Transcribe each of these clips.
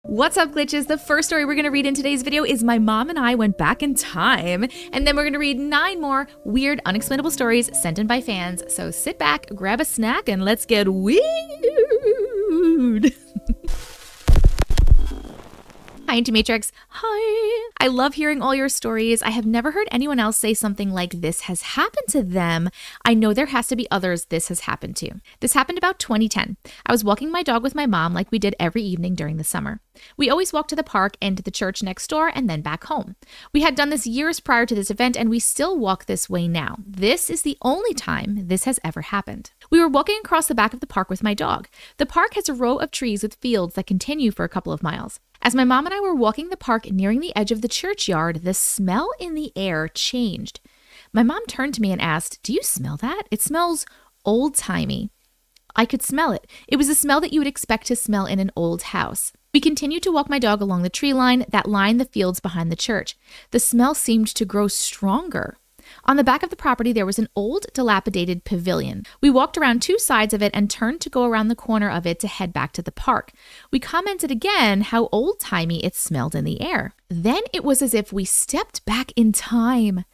What's up, glitches? The first story we're going to read in today's video is my mom and I went back in time, and then we're going to read 9 more weird, unexplainable stories sent in by fans. So sit back, grab a snack, and let's get weird. Hi, Auntie Matrix. Hi. I love hearing all your stories. I have never heard anyone else say something like this has happened to them. I know there has to be others this has happened to. This happened about 2010. I was walking my dog with my mom like we did every evening during the summer. We always walked to the park and to the church next door and then back home. We had done this years prior to this event and we still walk this way now. This is the only time this has ever happened. We were walking across the back of the park with my dog. The park has a row of trees with fields that continue for a couple of miles. As my mom and I were walking the park nearing the edge of the churchyard, the smell in the air changed. My mom turned to me and asked, "Do you smell that? It smells old-timey." I could smell it. It was a smell that you would expect to smell in an old house. We continued to walk my dog along the tree line that lined the fields behind the church. The smell seemed to grow stronger. On the back of the property, there was an old, dilapidated pavilion. We walked around 2 sides of it and turned to go around the corner of it to head back to the park. We commented again how old-timey it smelled in the air. Then it was as if we stepped back in time.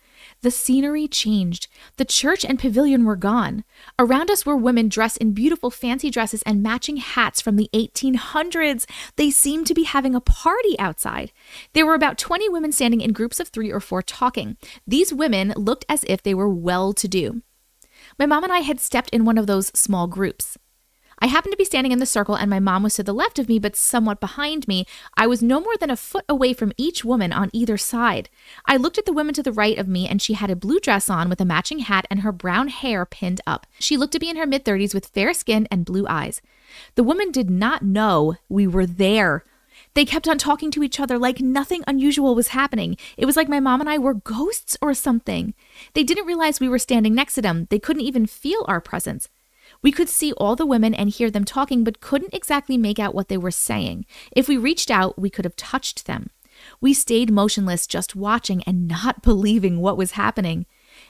The scenery changed. The church and pavilion were gone. Around us were women dressed in beautiful fancy dresses and matching hats from the 1800s. They seemed to be having a party outside. There were about 20 women standing in groups of 3 or 4 talking. These women looked as if they were well-to-do. My mom and I had stepped in one of those small groups. I happened to be standing in the circle and my mom was to the left of me but somewhat behind me. I was no more than a foot away from each woman on either side. I looked at the woman to the right of me and she had a blue dress on with a matching hat and her brown hair pinned up. She looked to be in her mid-30s with fair skin and blue eyes. The woman did not know we were there. They kept on talking to each other like nothing unusual was happening. It was like my mom and I were ghosts or something. They didn't realize we were standing next to them. They couldn't even feel our presence. We could see all the women and hear them talking, but couldn't exactly make out what they were saying. If we reached out, we could have touched them. We stayed motionless, just watching and not believing what was happening.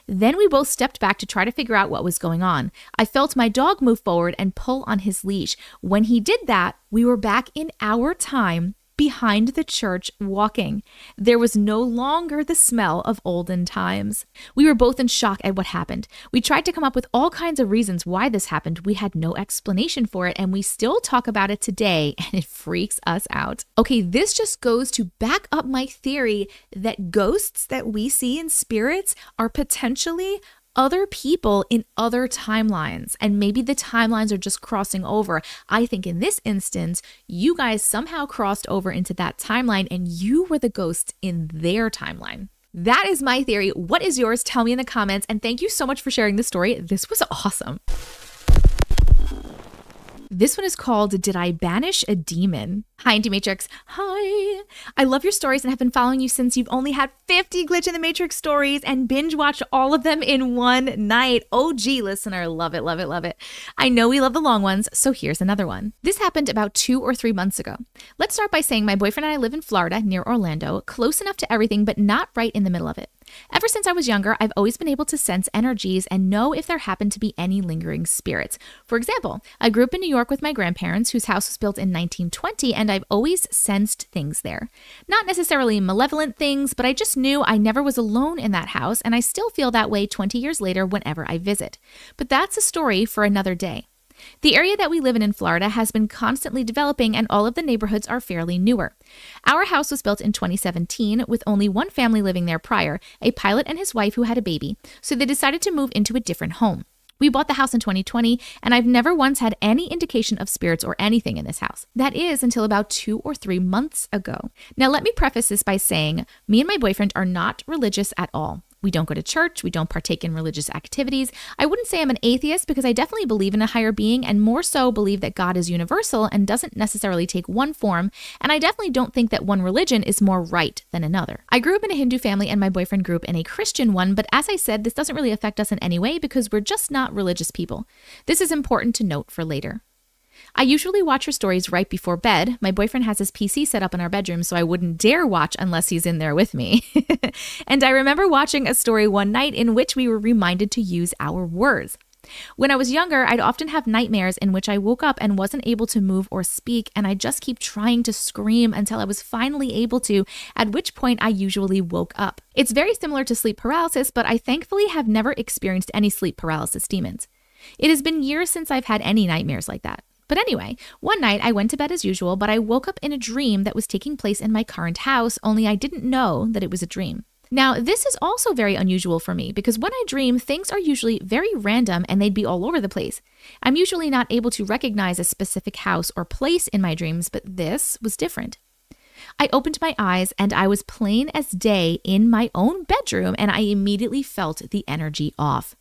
Then we both stepped back to try to figure out what was going on. I felt my dog move forward and pull on his leash. When he did that, we were back in our time, behind the church walking. There was no longer the smell of olden times. We were both in shock at what happened. We tried to come up with all kinds of reasons why this happened. We had no explanation for it, and we still talk about it today, and it freaks us out. Okay, this just goes to back up my theory that ghosts that we see in spirits are potentially other people in other timelines, and maybe the timelines are just crossing over. I think in this instance, you guys somehow crossed over into that timeline and you were the ghosts in their timeline. That is my theory. What is yours? Tell me in the comments, and thank you so much for sharing this story. This was awesome. This one is called, Did I Banish a Demon? Hi, Auntie Matrix. Hi. I love your stories and have been following you since you've only had 50 Glitch in the Matrix stories and binge watched all of them in one night. OG listener. Love it, love it, love it. I know we love the long ones, so here's another one. This happened about 2 or 3 months ago. Let's start by saying my boyfriend and I live in Florida, near Orlando, close enough to everything, but not right in the middle of it. Ever since I was younger, I've always been able to sense energies and know if there happen to be any lingering spirits. For example, I grew up in New York with my grandparents, whose house was built in 1920, and I've always sensed things there. Not necessarily malevolent things, but I just knew I never was alone in that house, and I still feel that way 20 years later whenever I visit. But that's a story for another day. The area that we live in Florida has been constantly developing and all of the neighborhoods are fairly newer. Our house was built in 2017 with only one family living there prior, a pilot and his wife who had a baby, so they decided to move into a different home. We bought the house in 2020 and I've never once had any indication of spirits or anything in this house. That is until about 2 or 3 months ago. Now let me preface this by saying me and my boyfriend are not religious at all. We don't go to church. We don't partake in religious activities. I wouldn't say I'm an atheist because I definitely believe in a higher being and more so believe that God is universal and doesn't necessarily take one form. And I definitely don't think that one religion is more right than another. I grew up in a Hindu family and my boyfriend grew up in a Christian one. But as I said, this doesn't really affect us in any way because we're just not religious people. This is important to note for later. I usually watch her stories right before bed. My boyfriend has his PC set up in our bedroom, so I wouldn't dare watch unless he's in there with me. And I remember watching a story one night in which we were reminded to use our words. When I was younger, I'd often have nightmares in which I woke up and wasn't able to move or speak, and I'd just keep trying to scream until I was finally able to, at which point I usually woke up. It's very similar to sleep paralysis, but I thankfully have never experienced any sleep paralysis demons. It has been years since I've had any nightmares like that. But anyway, one night I went to bed as usual, but I woke up in a dream that was taking place in my current house, only I didn't know that it was a dream. Now, this is also very unusual for me because when I dream, things are usually very random and they'd be all over the place. I'm usually not able to recognize a specific house or place in my dreams, but this was different. I opened my eyes and I was plain as day in my own bedroom, and I immediately felt the energy off.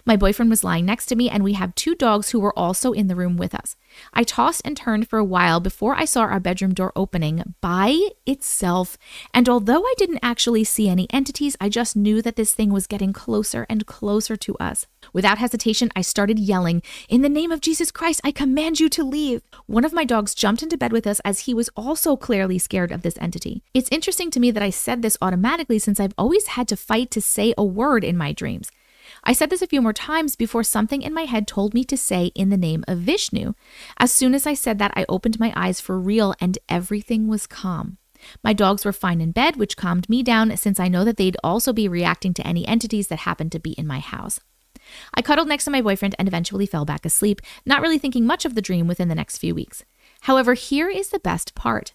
My boyfriend was lying next to me, and we have 2 dogs who were also in the room with us. I tossed and turned for a while before I saw our bedroom door opening by itself, and although I didn't actually see any entities, I just knew that this thing was getting closer and closer to us. Without hesitation, I started yelling, "In the name of Jesus Christ, I command you to leave." One of my dogs jumped into bed with us as he was also clearly scared of this entity. It's interesting to me that I said this automatically since I've always had to fight to say a word in my dreams. I said this a few more times before something in my head told me to say "in the name of Vishnu." As soon as I said that, I opened my eyes for real and everything was calm. My dogs were fine in bed, which calmed me down since I know that they'd also be reacting to any entities that happened to be in my house. I cuddled next to my boyfriend and eventually fell back asleep, not really thinking much of the dream within the next few weeks. However, here is the best part.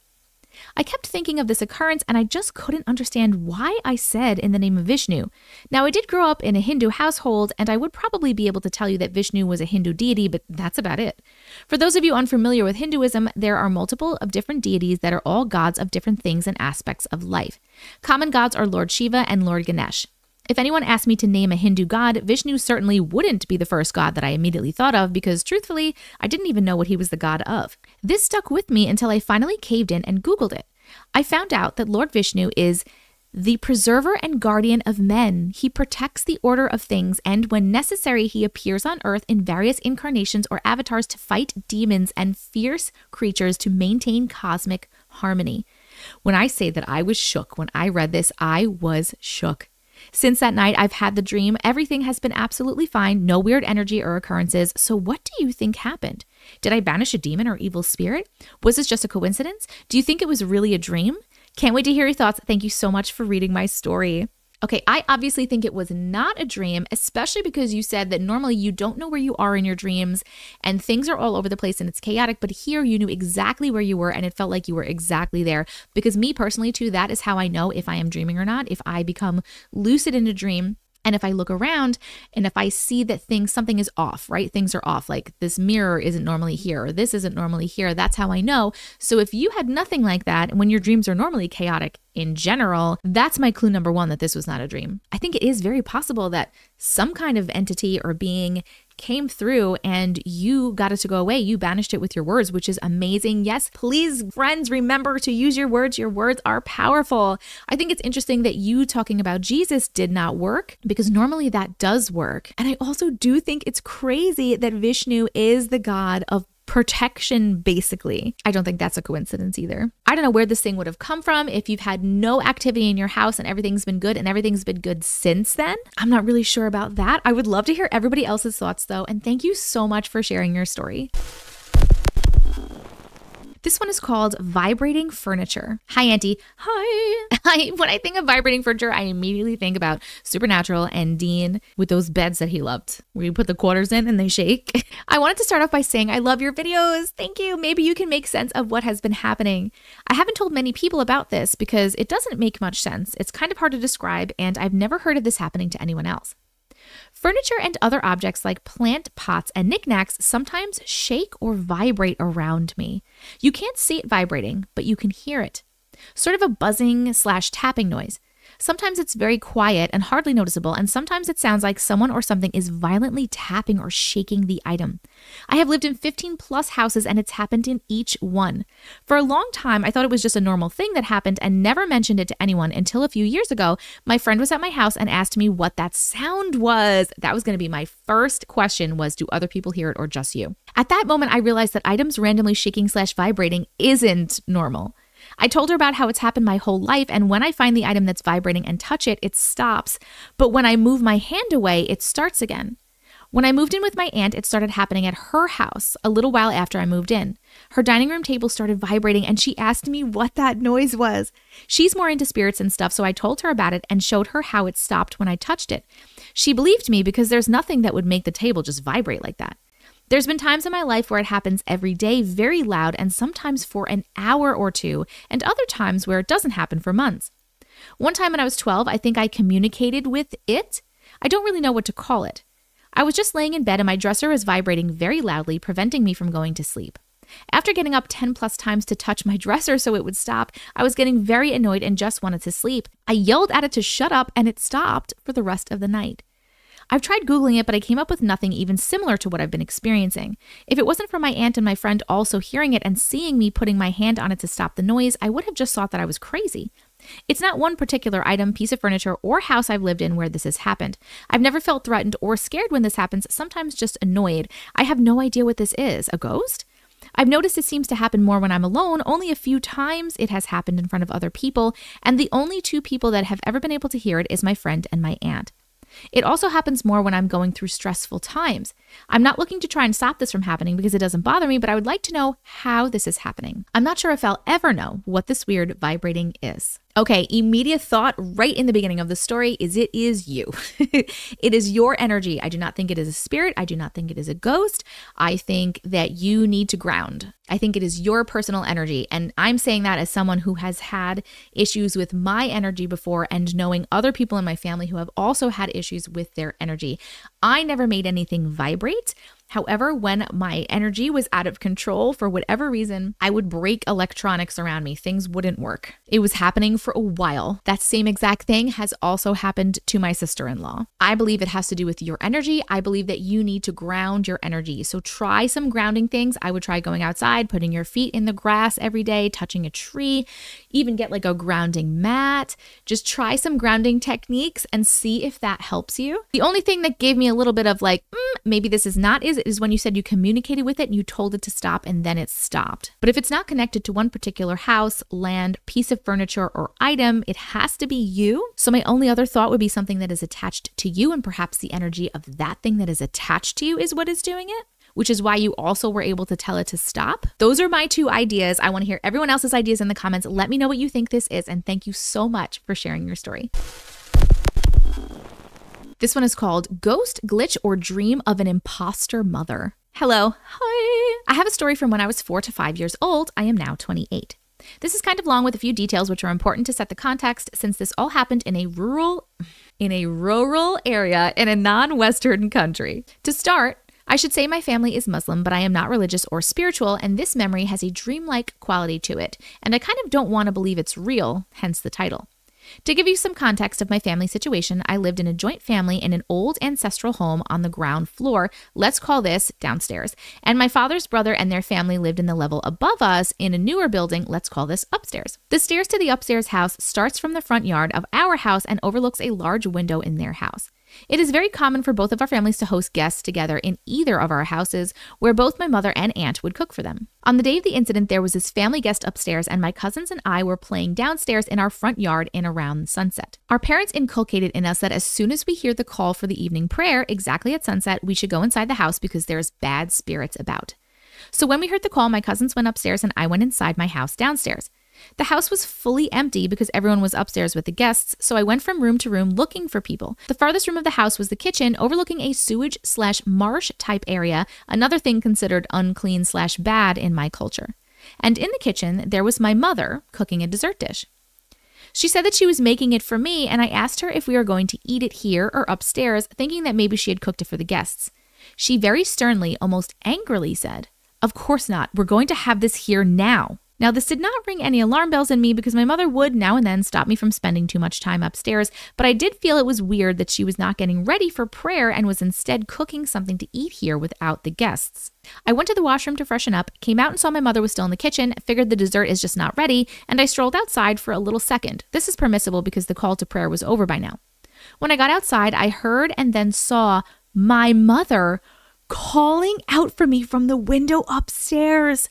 I kept thinking of this occurrence and I just couldn't understand why I said "in the name of Vishnu." Now, I did grow up in a Hindu household and I would probably be able to tell you that Vishnu was a Hindu deity, but that's about it. For those of you unfamiliar with Hinduism, there are multiple of different deities that are all gods of different things and aspects of life. Common gods are Lord Shiva and Lord Ganesh. If anyone asked me to name a Hindu god, Vishnu certainly wouldn't be the first god that I immediately thought of because, truthfully, I didn't even know what he was the god of. This stuck with me until I finally caved in and Googled it. I found out that Lord Vishnu is the preserver and guardian of men. He protects the order of things, and when necessary, he appears on earth in various incarnations or avatars to fight demons and fierce creatures to maintain cosmic harmony. When I say that I was shook when I read this, I was shook. Since that night, I've had the dream. Everything has been absolutely fine. No weird energy or occurrences. So what do you think happened? Did I banish a demon or evil spirit? Was this just a coincidence? Do you think it was really a dream? Can't wait to hear your thoughts. Thank you so much for reading my story. Okay, I obviously think it was not a dream, especially because you said that normally you don't know where you are in your dreams and things are all over the place and it's chaotic, but here you knew exactly where you were and it felt like you were exactly there. Because me personally too, that is how I know if I am dreaming or not. If I become lucid in a dream, and if I look around and if I see that something is off, right? Things are off, like this mirror isn't normally here, or this isn't normally here. That's how I know. So if you had nothing like that, and when your dreams are normally chaotic in general, that's my clue number 1 that this was not a dream. I think it is very possible that some kind of entity or being came through and you got it to go away. You banished it with your words, which is amazing. Yes, please, friends, remember to use your words. Your words are powerful. I think it's interesting that you talking about Jesus did not work because normally that does work. And I also do think it's crazy that Vishnu is the god of protection, basically. I don't think that's a coincidence either. I don't know where this thing would have come from if you've had no activity in your house and everything's been good and everything's been good since then. I'm not really sure about that. I would love to hear everybody else's thoughts though, and thank you so much for sharing your story. This one is called Vibrating Furniture. Hi, Auntie. Hi. When I think of vibrating furniture, I immediately think about Supernatural and Dean with those beds that he loved, where you put the quarters in and they shake. I wanted to start off by saying I love your videos. Thank you. Maybe you can make sense of what has been happening. I haven't told many people about this because it doesn't make much sense. It's kind of hard to describe, and I've never heard of this happening to anyone else. Furniture and other objects like plant pots and knickknacks sometimes shake or vibrate around me. You can't see it vibrating, but you can hear it. Sort of a buzzing/tapping noise. Sometimes it's very quiet and hardly noticeable, and sometimes it sounds like someone or something is violently tapping or shaking the item. I have lived in 15 plus houses and it's happened in each one. For a long time, I thought it was just a normal thing that happened and never mentioned it to anyone until a few years ago. My friend was at my house and asked me what that sound was. That was going to be my first question was, do other people hear it or just you? At that moment, I realized that items randomly shaking/vibrating isn't normal. I told her about how it's happened my whole life, and when I find the item that's vibrating and touch it, it stops. But when I move my hand away, it starts again. When I moved in with my aunt, it started happening at her house a little while after I moved in. Her dining room table started vibrating and she asked me what that noise was. She's more into spirits and stuff, so I told her about it and showed her how it stopped when I touched it. She believed me because there's nothing that would make the table just vibrate like that. There's been times in my life where it happens every day, very loud, and sometimes for an hour or two, and other times where it doesn't happen for months. One time when I was 12, I think I communicated with it. I don't really know what to call it. I was just laying in bed and my dresser was vibrating very loudly, preventing me from going to sleep. After getting up 10 plus times to touch my dresser so it would stop, I was getting very annoyed and just wanted to sleep. I yelled at it to shut up and it stopped for the rest of the night. I've tried Googling it, but I came up with nothing even similar to what I've been experiencing. If it wasn't for my aunt and my friend also hearing it and seeing me putting my hand on it to stop the noise, I would have just thought that I was crazy. It's not one particular item, piece of furniture, or house I've lived in where this has happened. I've never felt threatened or scared when this happens, sometimes just annoyed. I have no idea what this is. A ghost? I've noticed it seems to happen more when I'm alone. Only a few times it has happened in front of other people, and the only two people that have ever been able to hear it is my friend and my aunt. It also happens more when I'm going through stressful times. I'm not looking to try and stop this from happening because it doesn't bother me, but I would like to know how this is happening. I'm not sure if I'll ever know what this weird vibrating is. Okay, immediate thought right in the beginning of the story is it is you. It is your energy. I do not think it is a spirit. I do not think it is a ghost. I think that you need to ground. I think it is your personal energy. And I'm saying that as someone who has had issues with my energy before and knowing other people in my family who have also had issues with their energy. I never made anything vibrate. However, when my energy was out of control for whatever reason, I would break electronics around me. Things wouldn't work. It was happening for a while. That same exact thing has also happened to my sister-in-law. I believe it has to do with your energy. I believe that you need to ground your energy. So try some grounding things. I would try going outside, putting your feet in the grass every day, touching a tree, even get like a grounding mat. Just try some grounding techniques and see if that helps you. The only thing that gave me a little bit of like, maybe this is not is when you said you communicated with it and you told it to stop and then it stopped. But if it's not connected to one particular house, land, piece of furniture, or item, it has to be you. So my only other thought would be something that is attached to you, and perhaps the energy of that thing that is attached to you is what is doing it, which is why you also were able to tell it to stop. Those are my two ideas. I want to hear everyone else's ideas in the comments. Let me know what you think this is, and thank you so much for sharing your story. This one is called Ghost, Glitch, or Dream of an Imposter Mother. Hello. Hi. I have a story from when I was 4 to 5 years old. I am now 28. This is kind of long with a few details which are important to set the context since this all happened in a rural area in a non-Western country. To start, I should say my family is Muslim, but I am not religious or spiritual, and this memory has a dreamlike quality to it, and I kind of don't want to believe it's real, hence the title. To give you some context of my family situation, I lived in a joint family in an old ancestral home on the ground floor, let's call this downstairs, and my father's brother and their family lived in the level above us in a newer building, let's call this upstairs. The stairs to the upstairs house starts from the front yard of our house and overlooks a large window in their house. It is very common for both of our families to host guests together in either of our houses, where both my mother and aunt would cook for them. On the day of the incident, there was this family guest upstairs, and my cousins and I were playing downstairs in our front yard in around sunset. Our parents inculcated in us that as soon as we hear the call for the evening prayer, exactly at sunset, we should go inside the house because there's bad spirits about. So when we heard the call, my cousins went upstairs and I went inside my house downstairs. The house was fully empty because everyone was upstairs with the guests, so I went from room to room looking for people. The farthest room of the house was the kitchen, overlooking a sewage/marsh type area, another thing considered unclean/bad in my culture. And in the kitchen, there was my mother cooking a dessert dish. She said that she was making it for me, and I asked her if we were going to eat it here or upstairs, thinking that maybe she had cooked it for the guests. She very sternly, almost angrily said, "Of course not. We're going to have this here now." Now, this did not ring any alarm bells in me because my mother would now and then stop me from spending too much time upstairs, but I did feel it was weird that she was not getting ready for prayer and was instead cooking something to eat here without the guests. I went to the washroom to freshen up, came out and saw my mother was still in the kitchen, figured the dessert is just not ready, and I strolled outside for a little second. This is permissible because the call to prayer was over by now. When I got outside, I heard and then saw my mother calling out for me from the window upstairs.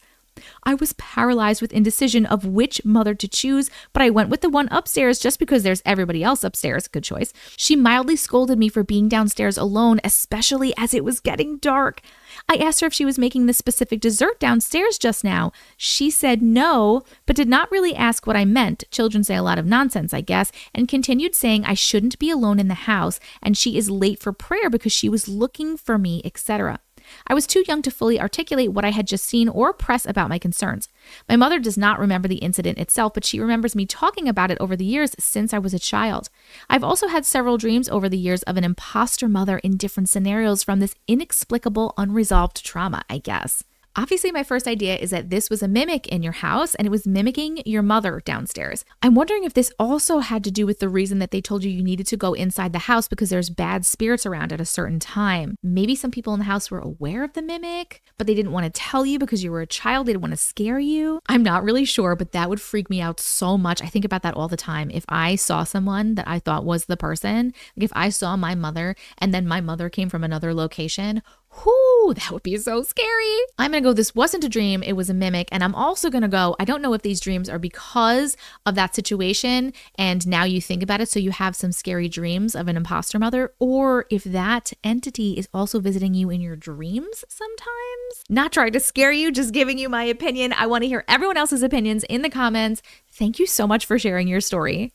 I was paralyzed with indecision of which mother to choose, but I went with the one upstairs just because there's everybody else upstairs. Good choice. She mildly scolded me for being downstairs alone, especially as it was getting dark. I asked her if she was making this specific dessert downstairs just now. She said no, but did not really ask what I meant. Children say a lot of nonsense, I guess, and continued saying I shouldn't be alone in the house and she is late for prayer because she was looking for me, etc. I was too young to fully articulate what I had just seen or press about my concerns. My mother does not remember the incident itself, but she remembers me talking about it over the years since I was a child. I've also had several dreams over the years of an imposter mother in different scenarios from this inexplicable, unresolved trauma, I guess. Obviously, my first idea is that this was a mimic in your house and it was mimicking your mother downstairs. I'm wondering if this also had to do with the reason that they told you needed to go inside the house because there's bad spirits around at a certain time. Maybe some people in the house were aware of the mimic, but they didn't want to tell you because you were a child. They didn't want to scare you. I'm not really sure, but that would freak me out so much. I think about that all the time. If I saw someone that I thought was the person, like if I saw my mother and then my mother came from another location, whoo, that would be so scary. I'm going to go, this wasn't a dream, it was a mimic. And I'm also going to go, I don't know if these dreams are because of that situation and now you think about it so you have some scary dreams of an imposter mother, or if that entity is also visiting you in your dreams sometimes. Not trying to scare you, just giving you my opinion. I want to hear everyone else's opinions in the comments. Thank you so much for sharing your story.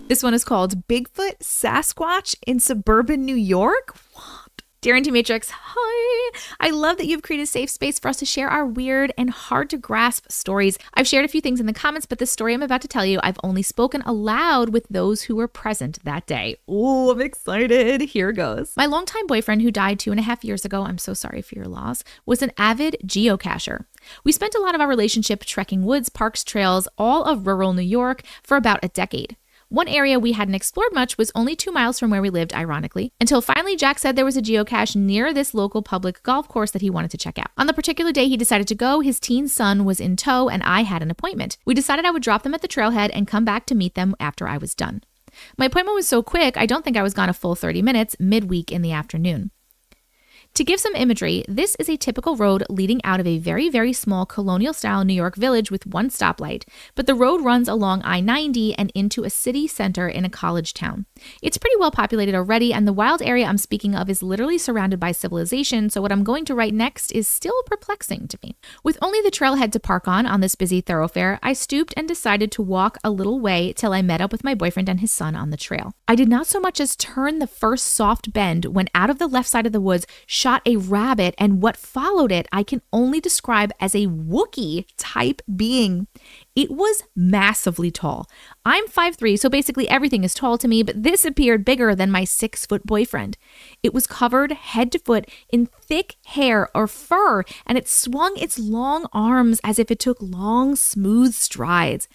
This one is called Bigfoot Sasquatch in Suburban New York. What? Dear Auntie Matrix, hi! I love that you've created a safe space for us to share our weird and hard to grasp stories. I've shared a few things in the comments, but the story I'm about to tell you, I've only spoken aloud with those who were present that day. Oh, I'm excited. Here goes. My longtime boyfriend, who died 2.5 years ago, I'm so sorry for your loss, was an avid geocacher. We spent a lot of our relationship trekking woods, parks, trails, all of rural New York for about a decade. One area we hadn't explored much was only 2 miles from where we lived, ironically, until finally Jack said there was a geocache near this local public golf course that he wanted to check out. On the particular day he decided to go, his teen son was in tow and I had an appointment. We decided I would drop them at the trailhead and come back to meet them after I was done. My appointment was so quick, I don't think I was gone a full 30 minutes, midweek in the afternoon. To give some imagery, this is a typical road leading out of a very, very small colonial-style New York village with one stoplight, but the road runs along I-90 and into a city center in a college town. It's pretty well populated already, and the wild area I'm speaking of is literally surrounded by civilization, so what I'm going to write next is still perplexing to me. With only the trailhead to park on this busy thoroughfare, I stooped and decided to walk a little way till I met up with my boyfriend and his son on the trail. I did not so much as turn the first soft bend when out of the left side of the woods shot a rabbit, and what followed it I can only describe as a Wookiee type being. It was massively tall. I'm 5'3", so basically everything is tall to me, but this appeared bigger than my 6-foot boyfriend. It was covered head to foot in thick hair or fur, and it swung its long arms as if it took long, smooth strides.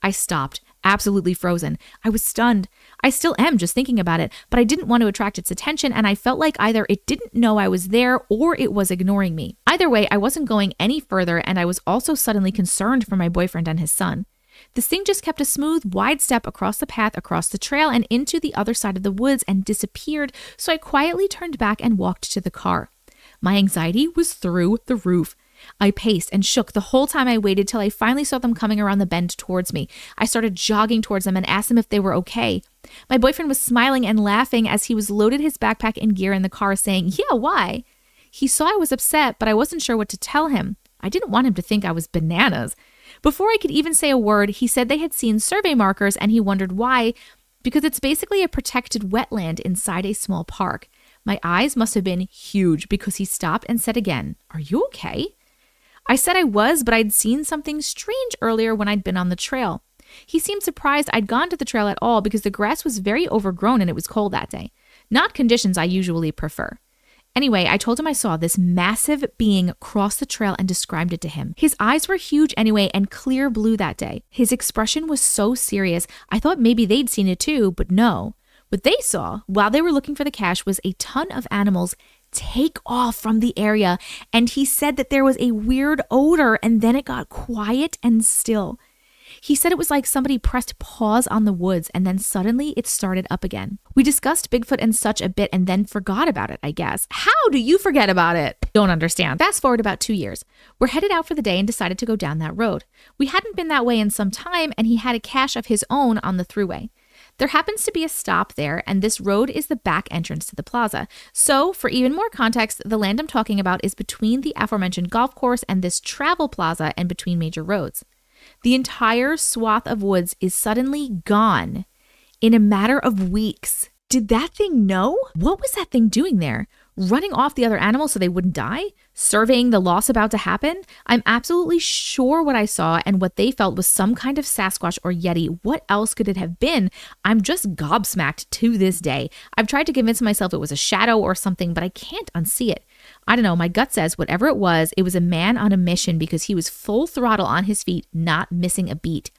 I stopped, absolutely frozen. I was stunned. I still am just thinking about it, but I didn't want to attract its attention, and I felt like either it didn't know I was there or it was ignoring me. Either way, I wasn't going any further, and I was also suddenly concerned for my boyfriend and his son. This thing just kept a smooth, wide step across the path, across the trail, and into the other side of the woods and disappeared, so I quietly turned back and walked to the car. My anxiety was through the roof. I paced and shook the whole time I waited till I finally saw them coming around the bend towards me. I started jogging towards them and asked them if they were okay. My boyfriend was smiling and laughing as he was loaded his backpack and gear in the car, saying, "Yeah, why?" He saw I was upset, but I wasn't sure what to tell him. I didn't want him to think I was bananas. Before I could even say a word, he said they had seen survey markers and he wondered why, because it's basically a protected wetland inside a small park. My eyes must have been huge because he stopped and said again, "Are you okay?" I said I was, but I'd seen something strange earlier when I'd been on the trail. He seemed surprised I'd gone to the trail at all because the grass was very overgrown and it was cold that day. Not conditions I usually prefer. Anyway, I told him I saw this massive being cross the trail and described it to him. His eyes were huge anyway and clear blue that day. His expression was so serious, I thought maybe they'd seen it too, but no. What they saw while they were looking for the cache was a ton of animals take off from the area, and he said that there was a weird odor and then it got quiet and still. He said it was like somebody pressed pause on the woods and then suddenly it started up again. We discussed Bigfoot and such a bit and then forgot about it, I guess. How do you forget about it? Don't understand. Fast forward about 2 years. We're headed out for the day and decided to go down that road. We hadn't been that way in some time and he had a cache of his own on the thruway. There happens to be a stop there, and this road is the back entrance to the plaza. So, for even more context, the land I'm talking about is between the aforementioned golf course and this travel plaza and between major roads. The entire swath of woods is suddenly gone in a matter of weeks. Did that thing know? What was that thing doing there? Running off the other animals so they wouldn't die? Surveying the loss about to happen? I'm absolutely sure what I saw and what they felt was some kind of Sasquatch or Yeti. What else could it have been? I'm just gobsmacked to this day. I've tried to convince myself it was a shadow or something, but I can't unsee it. I don't know, my gut says whatever it was a man on a mission because he was full throttle on his feet, not missing a beat.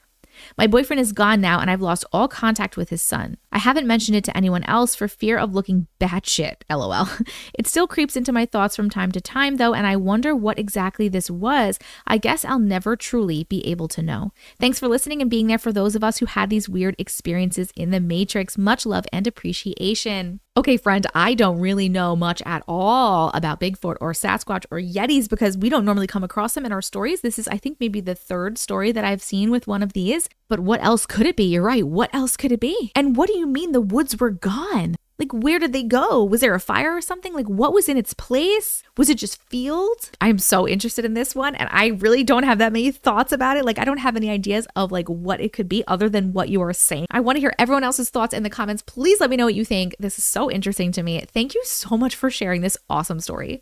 My boyfriend is gone now and I've lost all contact with his son. I haven't mentioned it to anyone else for fear of looking batshit, lol. It still creeps into my thoughts from time to time though, and I wonder what exactly this was. I guess I'll never truly be able to know. Thanks for listening and being there for those of us who had these weird experiences in the Matrix. Much love and appreciation. Okay, friend, I don't really know much at all about Bigfoot or Sasquatch or Yetis because we don't normally come across them in our stories. This is, I think, maybe the third story that I've seen with one of these. But what else could it be? You're right. What else could it be? And what do you mean the woods were gone? Like, where did they go? Was there a fire or something? Like, what was in its place? Was it just fields? I'm so interested in this one, and I really don't have that many thoughts about it. Like, I don't have any ideas of, like, what it could be other than what you are saying. I want to hear everyone else's thoughts in the comments. Please let me know what you think. This is so interesting to me. Thank you so much for sharing this awesome story.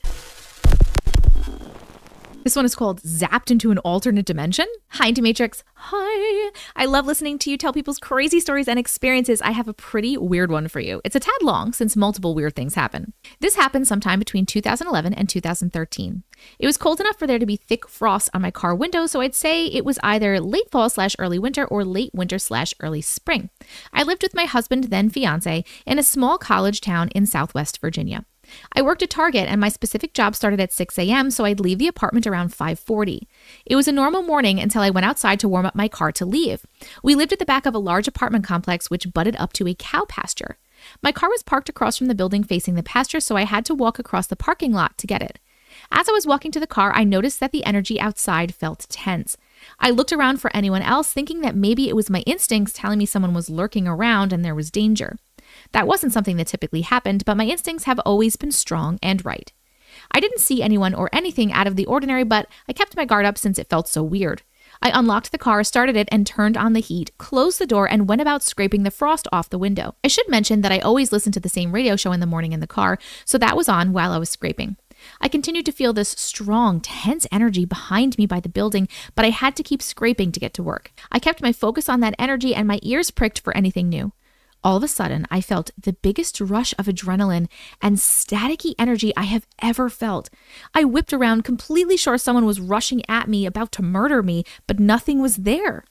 This one is called Zapped into an Alternate Dimension. Hi, Auntie Matrix. Hi. I love listening to you tell people's crazy stories and experiences. I have a pretty weird one for you. It's a tad long since multiple weird things happen. This happened sometime between 2011 and 2013. It was cold enough for there to be thick frost on my car window, so I'd say it was either late fall / early winter or late winter / early spring. I lived with my husband, then fiance, in a small college town in Southwest Virginia. I worked at Target and my specific job started at 6 a.m., so I'd leave the apartment around 5:40. It was a normal morning until I went outside to warm up my car to leave. We lived at the back of a large apartment complex which butted up to a cow pasture. My car was parked across from the building facing the pasture, so I had to walk across the parking lot to get it. As I was walking to the car, I noticed that the energy outside felt tense. I looked around for anyone else, thinking that maybe it was my instincts telling me someone was lurking around and there was danger. That wasn't something that typically happened, but my instincts have always been strong and right. I didn't see anyone or anything out of the ordinary, but I kept my guard up since it felt so weird. I unlocked the car, started it, and turned on the heat, closed the door, and went about scraping the frost off the window. I should mention that I always listen to the same radio show in the morning in the car, so that was on while I was scraping. I continued to feel this strong, tense energy behind me by the building, but I had to keep scraping to get to work. I kept my focus on that energy and my ears pricked for anything new. All of a sudden, I felt the biggest rush of adrenaline and staticky energy I have ever felt. I whipped around, completely sure someone was rushing at me, about to murder me, but nothing was there.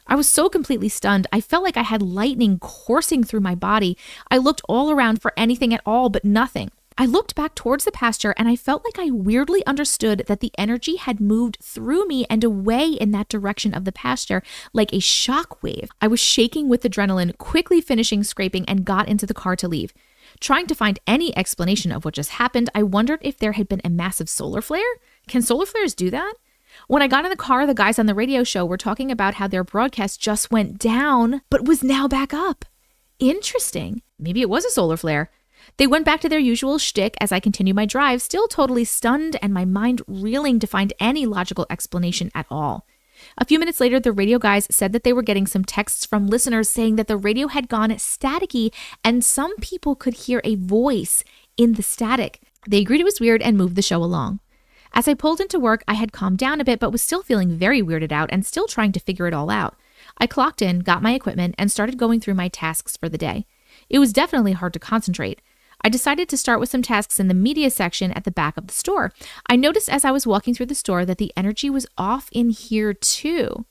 I was so completely stunned. I felt like I had lightning coursing through my body. I looked all around for anything at all, but nothing. I looked back towards the pasture and I felt like I weirdly understood that the energy had moved through me and away in that direction of the pasture like a shock wave. I was shaking with adrenaline, quickly finishing scraping and got into the car to leave. Trying to find any explanation of what just happened, I wondered if there had been a massive solar flare. Can solar flares do that? When I got in the car, the guys on the radio show were talking about how their broadcast just went down, but was now back up. Interesting. Maybe it was a solar flare. They went back to their usual shtick as I continued my drive, still totally stunned and my mind reeling to find any logical explanation at all. A few minutes later, the radio guys said that they were getting some texts from listeners saying that the radio had gone staticky and some people could hear a voice in the static. They agreed it was weird and moved the show along. As I pulled into work, I had calmed down a bit but was still feeling very weirded out and still trying to figure it all out. I clocked in, got my equipment, and started going through my tasks for the day. It was definitely hard to concentrate. I decided to start with some tasks in the media section at the back of the store. I noticed as I was walking through the store that the energy was off in here too.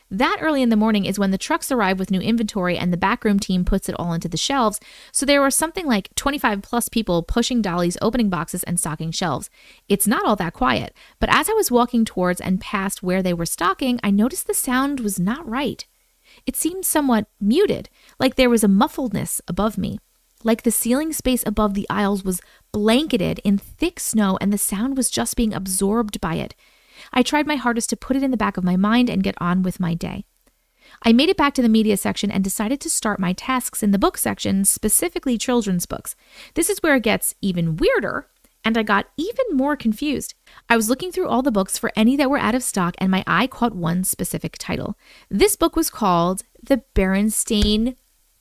That early in the morning is when the trucks arrive with new inventory and the backroom team puts it all into the shelves. So there were something like 25 plus people pushing dollies, opening boxes, and stocking shelves. It's not all that quiet, but as I was walking towards and past where they were stocking, I noticed the sound was not right. It seemed somewhat muted, like there was a muffledness above me. Like the ceiling space above the aisles was blanketed in thick snow and the sound was just being absorbed by it. I tried my hardest to put it in the back of my mind and get on with my day. I made it back to the media section and decided to start my tasks in the book section, specifically children's books. This is where it gets even weirder, and I got even more confused. I was looking through all the books for any that were out of stock, and my eye caught one specific title. This book was called The Berenstain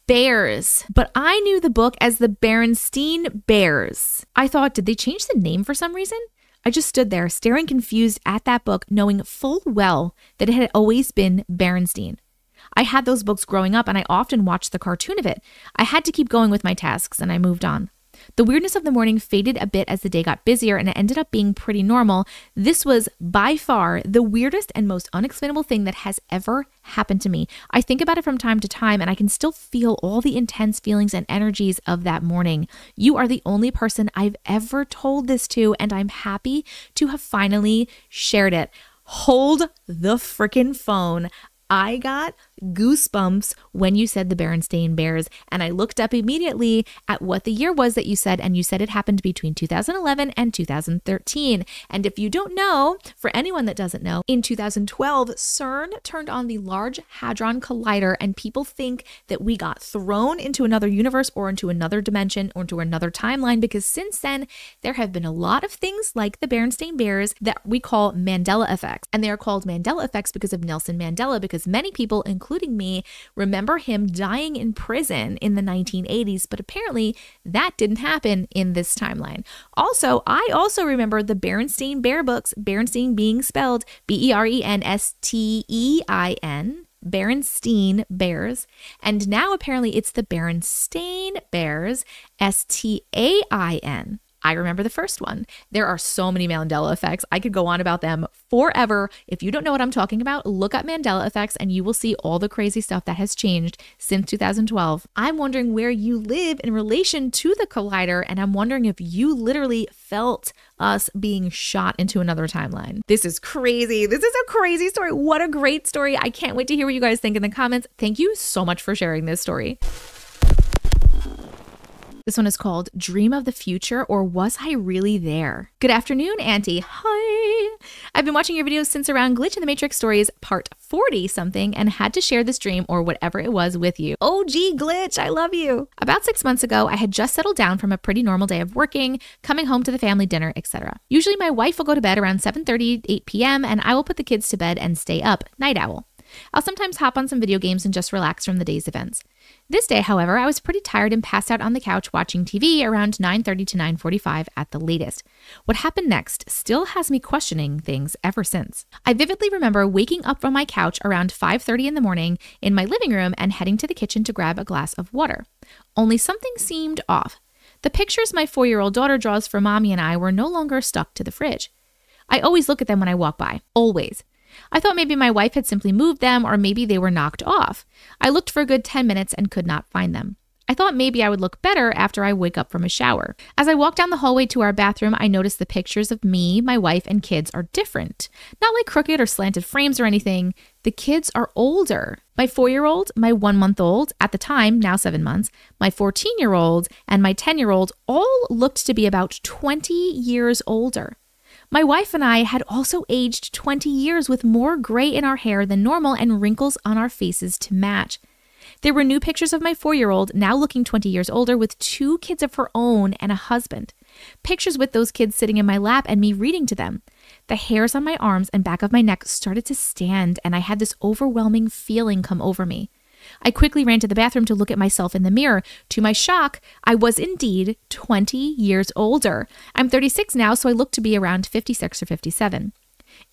Bears, but I knew the book as The Berenstain Bears. I thought, did they change the name for some reason? I just stood there staring confused at that book, knowing full well that it had always been Berenstain. I had those books growing up and I often watched the cartoon of it. I had to keep going with my tasks and I moved on. The weirdness of the morning faded a bit as the day got busier and it ended up being pretty normal. This was by far the weirdest and most unexplainable thing that has ever happened to me. I think about it from time to time and I can still feel all the intense feelings and energies of that morning. You are the only person I've ever told this to and I'm happy to have finally shared it. Hold the freaking phone. I got goosebumps when you said the Berenstain Bears, and I looked up immediately at what the year was that you said, and you said it happened between 2011 and 2013. And if you don't know, for anyone that doesn't know, in 2012, CERN turned on the Large Hadron Collider, and people think that we got thrown into another universe or into another dimension or into another timeline, because since then, there have been a lot of things like the Berenstain Bears that we call Mandela effects. And they are called Mandela effects because of Nelson Mandela, because many people, including me, remember him dying in prison in the 1980s, but apparently that didn't happen in this timeline. Also, I also remember the Berenstain Bear books, Berenstain being spelled Berenstein, Berenstain Bears, and now apparently it's the Berenstain Bears, Stain. I remember the first one. There are so many Mandela effects. I could go on about them forever. If you don't know what I'm talking about, look up Mandela effects and you will see all the crazy stuff that has changed since 2012. I'm wondering where you live in relation to the collider, and I'm wondering if you literally felt us being shot into another timeline. This is crazy. This is a crazy story. What a great story. I can't wait to hear what you guys think in the comments. Thank you so much for sharing this story. This one is called Dream of the Future, or Was I Really There? Good afternoon, Auntie. Hi. I've been watching your videos since around Glitch in the Matrix Stories part 40 something and had to share this dream or whatever it was with you. OG Glitch, I love you. About 6 months ago, I had just settled down from a pretty normal day of working, coming home to the family dinner, etc. Usually my wife will go to bed around 7:30, 8 p.m. and I will put the kids to bed and stay up, night owl. I'll sometimes hop on some video games and just relax from the day's events. This day, however, I was pretty tired and passed out on the couch watching TV around 9:30 to 9:45 at the latest. What happened next still has me questioning things ever since. I vividly remember waking up from my couch around 5:30 in the morning in my living room and heading to the kitchen to grab a glass of water. Only something seemed off. The pictures my 4-year-old daughter draws for Mommy and I were no longer stuck to the fridge. I always look at them when I walk by. Always. I thought maybe my wife had simply moved them, or maybe they were knocked off. I looked for a good 10 minutes and could not find them. I thought maybe I would look better after I wake up from a shower. As I walked down the hallway to our bathroom, I noticed the pictures of me, my wife, and kids are different. Not like crooked or slanted frames or anything. The kids are older. My 4-year-old, my 1-month-old, at the time, now 7 months, my 14-year-old, and my 10-year-old all looked to be about 20 years older. My wife and I had also aged 20 years with more gray in our hair than normal and wrinkles on our faces to match. There were new pictures of my 4-year-old, now looking 20 years older, with 2 kids of her own and a husband. Pictures with those kids sitting in my lap and me reading to them. The hairs on my arms and back of my neck started to stand, and I had this overwhelming feeling come over me. I quickly ran to the bathroom to look at myself in the mirror. To my shock, I was indeed 20 years older. I'm 36 now, so I looked to be around 56 or 57.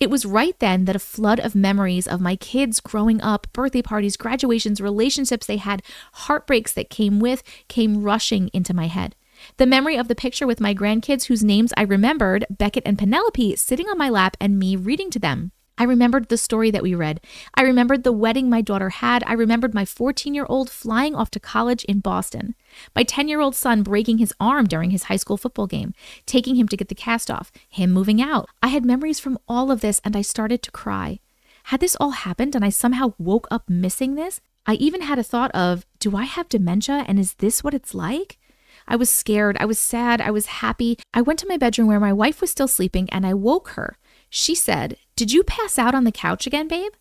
It was right then that a flood of memories of my kids growing up, birthday parties, graduations, relationships they had, heartbreaks that came rushing into my head. The memory of the picture with my grandkids whose names I remembered, Beckett and Penelope, sitting on my lap and me reading to them. I remembered the story that we read. I remembered the wedding my daughter had. I remembered my 14-year-old flying off to college in Boston. My 10-year-old son breaking his arm during his high school football game, taking him to get the cast off, him moving out. I had memories from all of this and I started to cry. Had this all happened and I somehow woke up missing this? I even had a thought of, do I have dementia and is this what it's like? I was scared, I was sad, I was happy. I went to my bedroom where my wife was still sleeping and I woke her. She said, "Did you pass out on the couch again, babe?"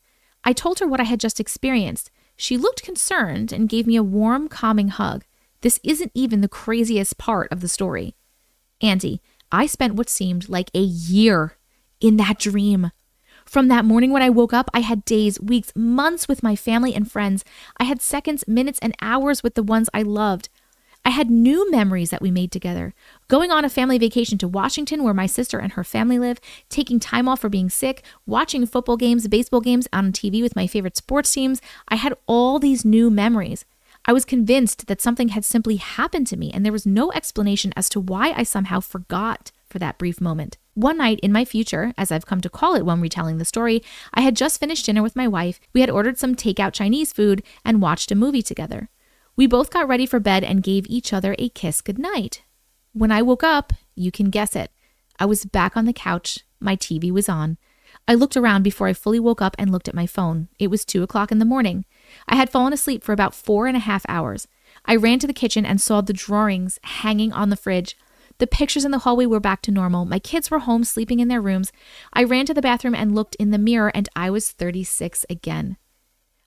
I told her what I had just experienced. She looked concerned and gave me a warm, calming hug. This isn't even the craziest part of the story. Auntie, I spent what seemed like a year in that dream. From that morning when I woke up, I had days, weeks, months with my family and friends. I had seconds, minutes, and hours with the ones I loved. I had new memories that we made together. Going on a family vacation to Washington where my sister and her family live, taking time off for being sick, watching football games, baseball games on TV with my favorite sports teams. I had all these new memories. I was convinced that something had simply happened to me and there was no explanation as to why I somehow forgot for that brief moment. One night in my future, as I've come to call it when retelling the story, I had just finished dinner with my wife. We had ordered some takeout Chinese food and watched a movie together. We both got ready for bed and gave each other a kiss goodnight. When I woke up, you can guess it. I was back on the couch. My TV was on. I looked around before I fully woke up and looked at my phone. It was 2 o'clock in the morning. I had fallen asleep for about 4.5 hours. I ran to the kitchen and saw the drawings hanging on the fridge. The pictures in the hallway were back to normal. My kids were home sleeping in their rooms. I ran to the bathroom and looked in the mirror and I was 36 again.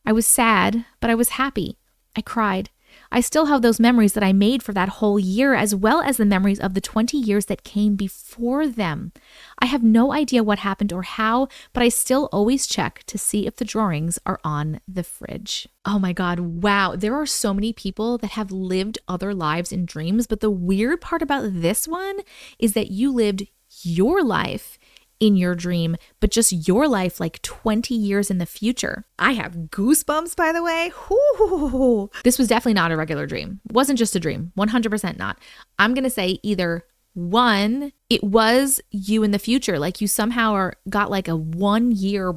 I was sad, but I was happy. I cried. I still have those memories that I made for that whole year, as well as the memories of the 20 years that came before them. I have no idea what happened or how, but I still always check to see if the drawings are on the fridge. Oh my God, wow. There are so many people that have lived other lives in dreams, but the weird part about this one is that you lived your life in your dream, but just your life like 20 years in the future. I have goosebumps, by the way. Ooh. This was definitely not a regular dream. It wasn't just a dream. 100% not. I'm going to say either one, it was you in the future. Like you somehow got like a 1 year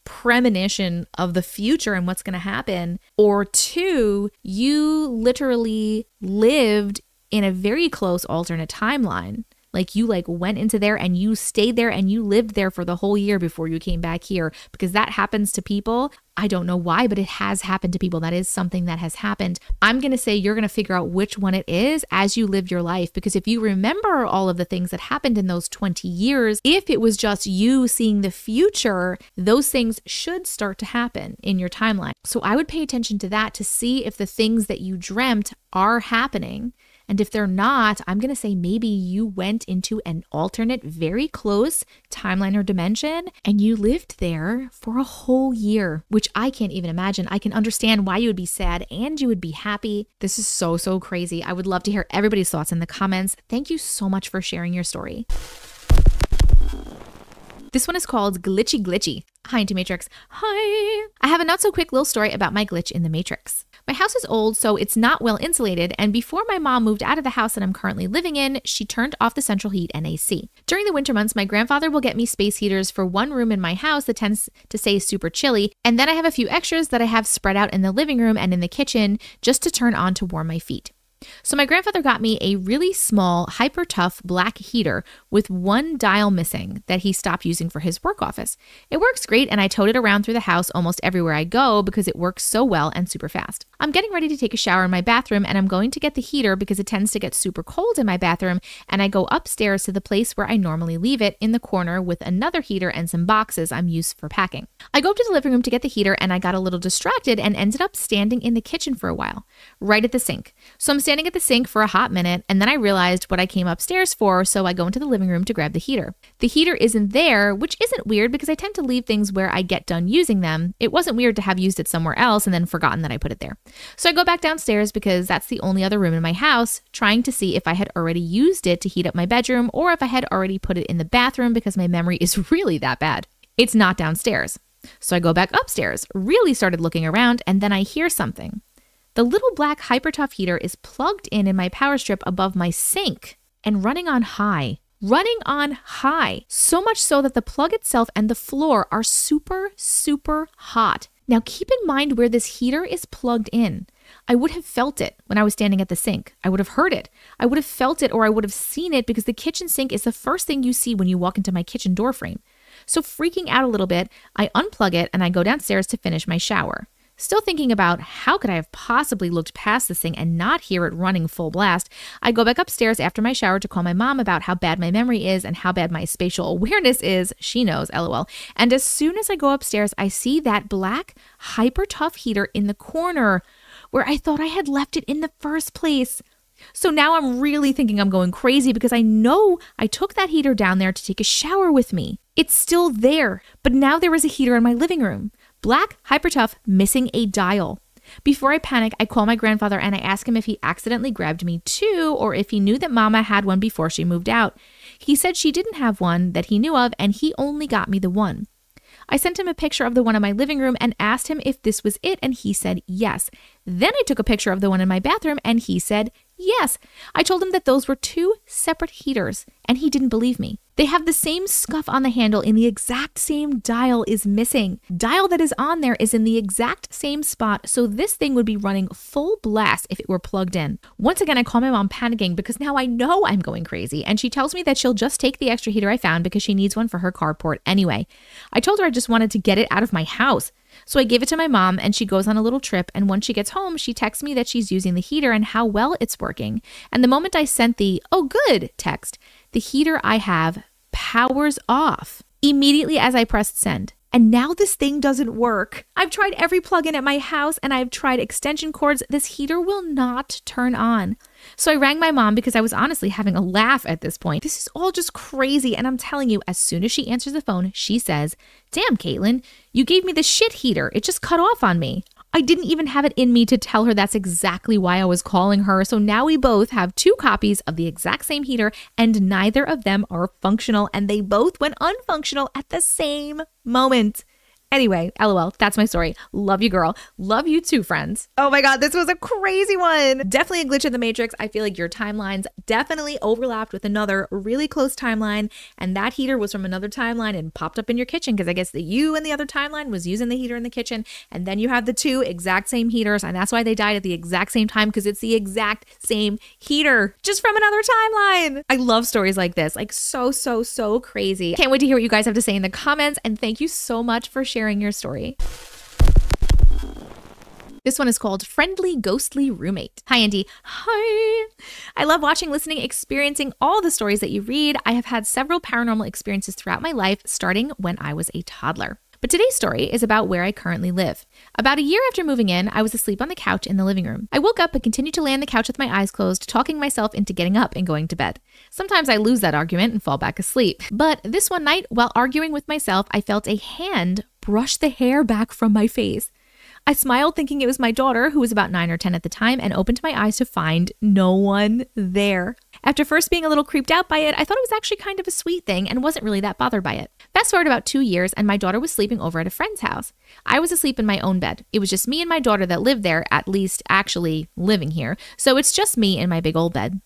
premonition of the future and what's going to happen. Or two, you literally lived in a very close alternate timeline. Like you went into there and you stayed there and you lived there for the whole year before you came back here, because that happens to people. I don't know why, but it has happened to people. That is something that has happened. I'm going to say you're going to figure out which one it is as you live your life, because if you remember all of the things that happened in those 20 years, if it was just you seeing the future, those things should start to happen in your timeline. So I would pay attention to that to see if the things that you dreamt are happening. And if they're not, I'm going to say maybe you went into an alternate, very close timeline or dimension and you lived there for a whole year, which I can't even imagine. I can understand why you would be sad and you would be happy. This is so crazy. I would love to hear everybody's thoughts in the comments. Thank you so much for sharing your story. This one is called Glitchy Glitchy. Hi, Auntie Matrix. Hi. I have a not so quick little story about my glitch in the Matrix. My house is old, so it's not well insulated, and before my mom moved out of the house that I'm currently living in, she turned off the central heat and AC. During the winter months, my grandfather will get me space heaters for one room in my house that tends to stay super chilly, and then I have a few extras that I have spread out in the living room and in the kitchen just to turn on to warm my feet. So my grandfather got me a really small, hyper tough black heater with one dial missing that he stopped using for his work office. It works great and I tote it around through the house almost everywhere I go because it works so well and super fast. I'm getting ready to take a shower in my bathroom and I'm going to get the heater because it tends to get super cold in my bathroom, and I go upstairs to the place where I normally leave it in the corner with another heater and some boxes I'm used for packing. I go up to the living room to get the heater and I got a little distracted and ended up standing in the kitchen for a while, right at the sink. So I'm standing at the sink for a hot minute and then I realized what I came upstairs for, so I go into the living room to grab the heater. The heater isn't there, which isn't weird because I tend to leave things where I get done using them. It wasn't weird to have used it somewhere else and then forgotten that I put it there. So I go back downstairs because that's the only other room in my house, trying to see if I had already used it to heat up my bedroom or if I had already put it in the bathroom because my memory is really that bad. It's not downstairs. So I go back upstairs, really started looking around, and then I hear something. The little black hyper tough heater is plugged in my power strip above my sink and running on high. running on high, so much so that the plug itself and the floor are super, super hot. Now keep in mind where this heater is plugged in. I would have felt it when I was standing at the sink. I would have heard it. I would have felt it, or I would have seen it, because the kitchen sink is the first thing you see when you walk into my kitchen door frame. So freaking out a little bit, I unplug it and I go downstairs to finish my shower. Still thinking about how could I have possibly looked past this thing and not hear it running full blast, I go back upstairs after my shower to call my mom about how bad my memory is and how bad my spatial awareness is. She knows, LOL. And as soon as I go upstairs, I see that black, hyper tough heater in the corner where I thought I had left it in the first place. So now I'm really thinking I'm going crazy, because I know I took that heater down there to take a shower with me. It's still there, but now there is a heater in my living room. Black, hyper tough, missing a dial. Before I panic, I call my grandfather and I ask him if he accidentally grabbed me too, or if he knew that Mama had one before she moved out. He said she didn't have one that he knew of, and he only got me the one. I sent him a picture of the one in my living room and asked him if this was it, and he said yes. Then I took a picture of the one in my bathroom and he said yes. I told him that those were two separate heaters, and he didn't believe me. They have the same scuff on the handle, and the exact same dial is missing. Dial that is on there is in the exact same spot, so this thing would be running full blast if it were plugged in. Once again, I call my mom panicking because now I know I'm going crazy, and she tells me that she'll just take the extra heater I found because she needs one for her carport anyway. I told her I just wanted to get it out of my house. So I gave it to my mom, and she goes on a little trip, and when she gets home, she texts me that she's using the heater and how well it's working. And the moment I sent the "oh good" text, the heater I have powers off immediately as I pressed send. And now this thing doesn't work. I've tried every plug-in at my house and I've tried extension cords. This heater will not turn on. So I rang my mom because I was honestly having a laugh at this point. This is all just crazy. And I'm telling you, as soon as she answers the phone, she says, "Damn, Caitlin, you gave me the shit heater. It just cut off on me." I didn't even have it in me to tell her that's exactly why I was calling her. So now we both have two copies of the exact same heater, and neither of them are functional, and they both went unfunctional at the same moment. Anyway, LOL, that's my story. Love you, girl. Love you too, friends. Oh my God, this was a crazy one. Definitely a glitch in the Matrix. I feel like your timelines definitely overlapped with another really close timeline, and that heater was from another timeline and popped up in your kitchen, because I guess that you in the other timeline was using the heater in the kitchen, and then you have the two exact same heaters, and that's why they died at the exact same time, because it's the exact same heater, just from another timeline. I love stories like this, like so crazy. Can't wait to hear what you guys have to say in the comments, and thank you so much for sharing your story. This one is called Friendly Ghostly Roommate. Hi, Auntie. Hi. I love watching, listening, experiencing all the stories that you read. I have had several paranormal experiences throughout my life, starting when I was a toddler. But today's story is about where I currently live. About a year after moving in, I was asleep on the couch in the living room. I woke up and continued to lay on the couch with my eyes closed, talking myself into getting up and going to bed. Sometimes I lose that argument and fall back asleep. But this one night, while arguing with myself, I felt a hand brush the hair back from my face. I smiled, thinking it was my daughter, who was about 9 or 10 at the time, and opened my eyes to find no one there. After first being a little creeped out by it, I thought it was actually kind of a sweet thing and wasn't really that bothered by it. Fast forward about 2 years, and my daughter was sleeping over at a friend's house. I was asleep in my own bed. It was just me and my daughter that lived there, at least actually living here. So it's just me in my big old bed.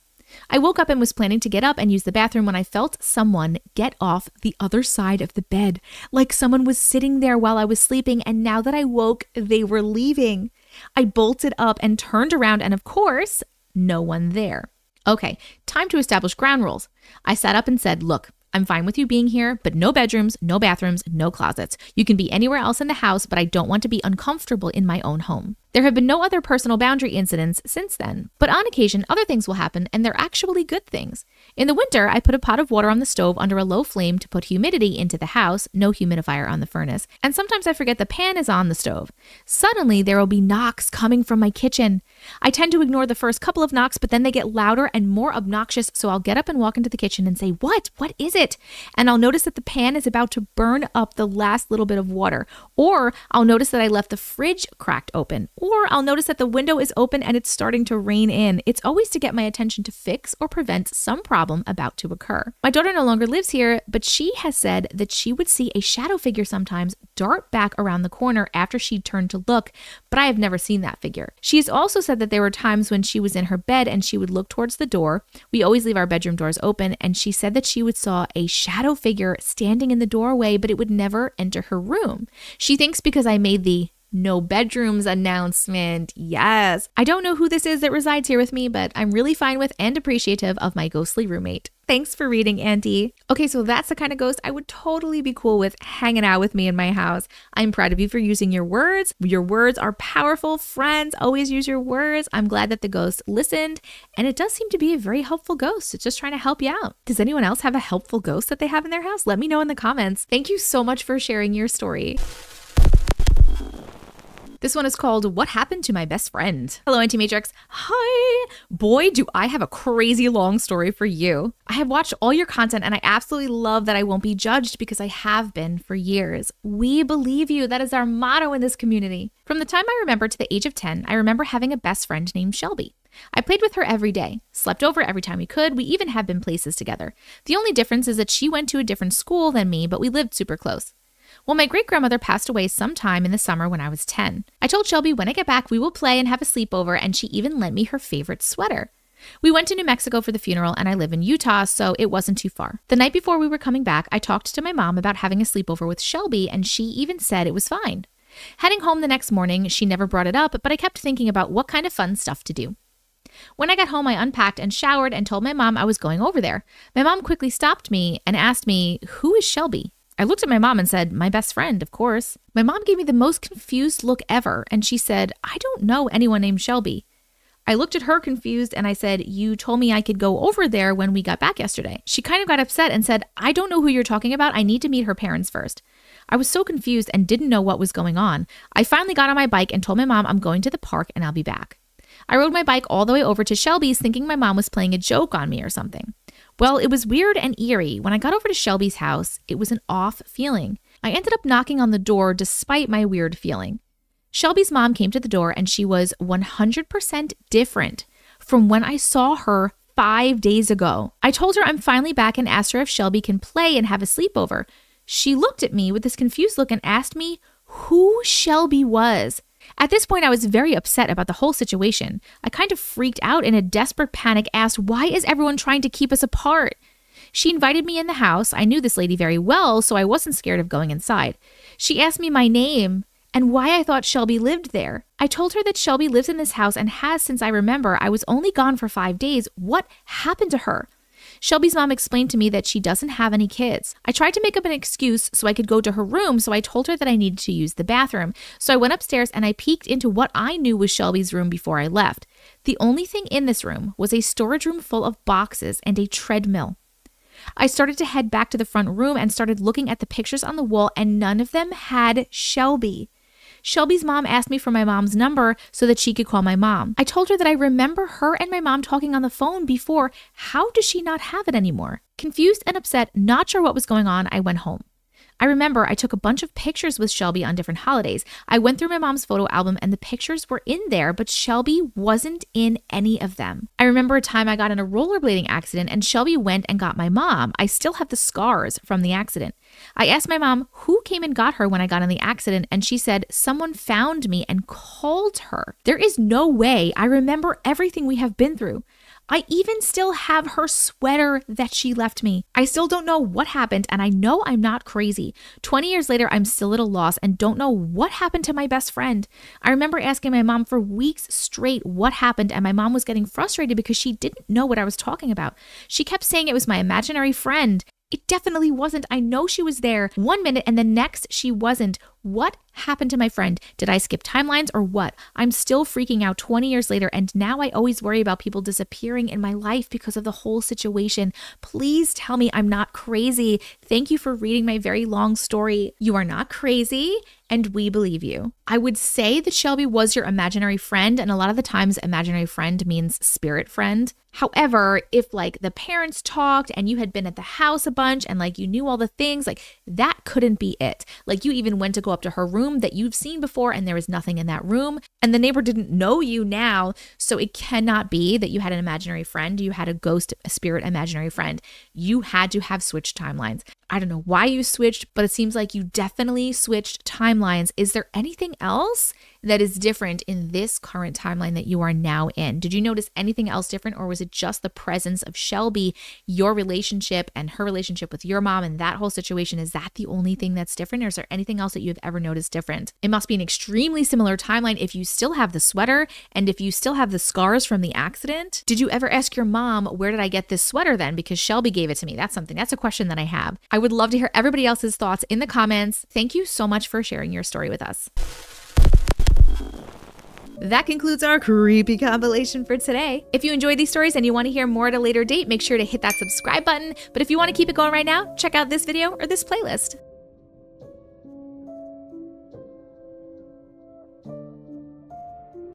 I woke up and was planning to get up and use the bathroom when I felt someone get off the other side of the bed, like someone was sitting there while I was sleeping, and now that I woke, they were leaving. I bolted up and turned around, and of course, no one there. Okay, time to establish ground rules. I sat up and said, "Look, I'm fine with you being here, but no bedrooms, no bathrooms, no closets. You can be anywhere else in the house, but I don't want to be uncomfortable in my own home." There have been no other personal boundary incidents since then, but on occasion, other things will happen, and they're actually good things. In the winter, I put a pot of water on the stove under a low flame to put humidity into the house, no humidifier on the furnace, and sometimes I forget the pan is on the stove. Suddenly, there will be knocks coming from my kitchen. I tend to ignore the first couple of knocks, but then they get louder and more obnoxious, so I'll get up and walk into the kitchen and say, "What? What is it?" And I'll notice that the pan is about to burn up the last little bit of water, or I'll notice that I left the fridge cracked open, or I'll notice that the window is open and it's starting to rain in. It's always to get my attention to fix or prevent some problem about to occur. My daughter no longer lives here, but she has said that she would see a shadow figure sometimes dart back around the corner after she'd turned to look, but I have never seen that figure. She has also said said that there were times when she was in her bed and she would look towards the door. We always leave our bedroom doors open, and she said that she would saw a shadow figure standing in the doorway, but it would never enter her room. She thinks because I made the no bedrooms announcement. Yes. I don't know who this is that resides here with me, but I'm really fine with and appreciative of my ghostly roommate. Thanks for reading, Auntie. Okay, so that's the kind of ghost I would totally be cool with hanging out with me in my house. I'm proud of you for using your words. Your words are powerful. Friends, always use your words. I'm glad that the ghost listened, and it does seem to be a very helpful ghost. It's just trying to help you out. Does anyone else have a helpful ghost that they have in their house? Let me know in the comments. Thank you so much for sharing your story. This one is called What Happened to My Best Friend. Hello, Auntie Matrix. Hi. Boy, do I have a crazy long story for you. I have watched all your content and I absolutely love that I won't be judged because I have been for years. We believe you. That is our motto in this community. From the time I remember to the age of 10, I remember having a best friend named Shelby. I played with her every day, slept over every time we could. We even have been places together. The only difference is that she went to a different school than me, but we lived super close. Well, my great-grandmother passed away sometime in the summer when I was 10. I told Shelby when I get back, we will play and have a sleepover, and she even lent me her favorite sweater. We went to New Mexico for the funeral, and I live in Utah, so it wasn't too far. The night before we were coming back, I talked to my mom about having a sleepover with Shelby, and she even said it was fine. Heading home the next morning, she never brought it up, but I kept thinking about what kind of fun stuff to do. When I got home, I unpacked and showered and told my mom I was going over there. My mom quickly stopped me and asked me, "Who is Shelby?" I looked at my mom and said, "My best friend, of course." My mom gave me the most confused look ever, and she said, "I don't know anyone named Shelby." I looked at her confused and I said, "You told me I could go over there when we got back yesterday." She kind of got upset and said, "I don't know who you're talking about. I need to meet her parents first." I was so confused and didn't know what was going on. I finally got on my bike and told my mom I'm going to the park and I'll be back. I rode my bike all the way over to Shelby's thinking my mom was playing a joke on me or something. Well, it was weird and eerie. When I got over to Shelby's house, it was an off feeling. I ended up knocking on the door despite my weird feeling. Shelby's mom came to the door and she was 100% different from when I saw her 5 days ago. I told her I'm finally back and asked her if Shelby can play and have a sleepover. She looked at me with this confused look and asked me who Shelby was. At this point, I was very upset about the whole situation. I kind of freaked out in a desperate panic, asked, "Why is everyone trying to keep us apart?" She invited me in the house. I knew this lady very well, so I wasn't scared of going inside. She asked me my name and why I thought Shelby lived there. I told her that Shelby lives in this house and has since I remember. I was only gone for 5 days. What happened to her? Shelby's mom explained to me that she doesn't have any kids. I tried to make up an excuse so I could go to her room, so I told her that I needed to use the bathroom. So I went upstairs and I peeked into what I knew was Shelby's room before I left. The only thing in this room was a storage room full of boxes and a treadmill. I started to head back to the front room and started looking at the pictures on the wall, and none of them had Shelby. Shelby's mom asked me for my mom's number so that she could call my mom. I told her that I remember her and my mom talking on the phone before. How does she not have it anymore? Confused and upset, not sure what was going on, I went home. I remember I took a bunch of pictures with Shelby on different holidays. I went through my mom's photo album and the pictures were in there, but Shelby wasn't in any of them. I remember a time I got in a rollerblading accident and Shelby went and got my mom. I still have the scars from the accident. I asked my mom who came and got her when I got in the accident, and she said someone found me and called her. There is no way I remember everything we have been through. I even still have her sweater that she left me. I still don't know what happened, and I know I'm not crazy. 20 years later, I'm still at a loss and don't know what happened to my best friend. I remember asking my mom for weeks straight what happened, and my mom was getting frustrated because she didn't know what I was talking about. She kept saying it was my imaginary friend. It definitely wasn't. I know she was there 1 minute and the next she wasn't. What happened to my friend? Did I skip timelines or what? I'm still freaking out 20 years later, and now I always worry about people disappearing in my life because of the whole situation. Please tell me I'm not crazy. Thank you for reading my very long story. You are not crazy, and we believe you. I would say that Shelby was your imaginary friend, and a lot of the times imaginary friend means spirit friend. However, if like the parents talked and you had been at the house a bunch and like you knew all the things, like that couldn't be it. Like you even went to go up to her room that you've seen before and there was nothing in that room, and the neighbor didn't know you now, so it cannot be that you had an imaginary friend. You had a ghost, a spirit imaginary friend. You had to have switched timelines. I don't know why you switched, but it seems like you definitely switched timelines. Is there anything else that is different in this current timeline that you are now in? Did you notice anything else different, or was it just the presence of Shelby, your relationship and her relationship with your mom and that whole situation? Is that the only thing that's different, or is there anything else that you've ever noticed different? It must be an extremely similar timeline if you still have the sweater and if you still have the scars from the accident. Did you ever ask your mom, where did I get this sweater then? Because Shelby gave it to me. That's a question that I have. I would love to hear everybody else's thoughts in the comments. Thank you so much for sharing your story with us. That concludes our creepy compilation for today. If you enjoyed these stories and you want to hear more at a later date, make sure to hit that subscribe button. But if you want to keep it going right now, check out this video or this playlist.